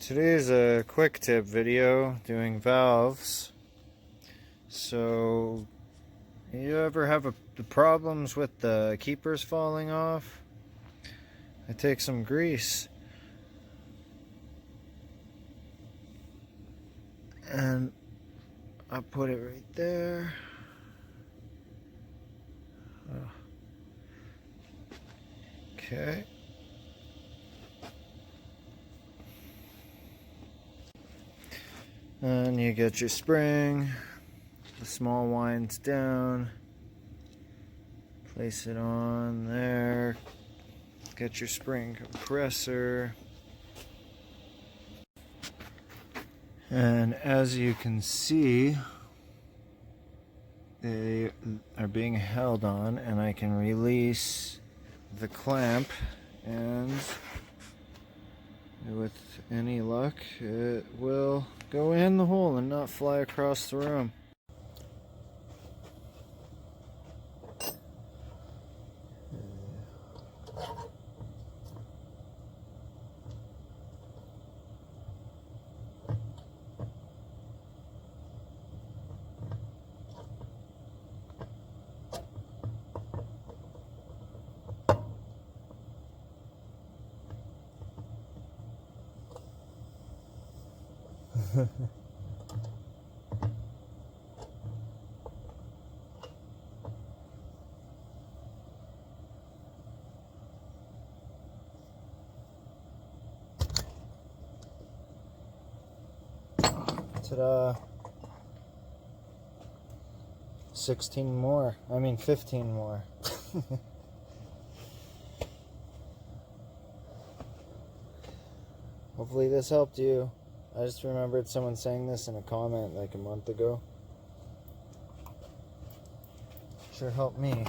Today's a quick tip video doing valves. So, you ever have the problems with the keepers falling off? I take some grease and I put it right there. Okay. And you get your spring, the small winds down, place it on there, get your spring compressor, and as you can see, they are being held on, and I can release the clamp, and with any luck it will go in the hole and not fly across the room. Ta-da! 15 more. Hopefully this helped you. I just remembered someone saying this in a comment like a month ago. Sure helped me.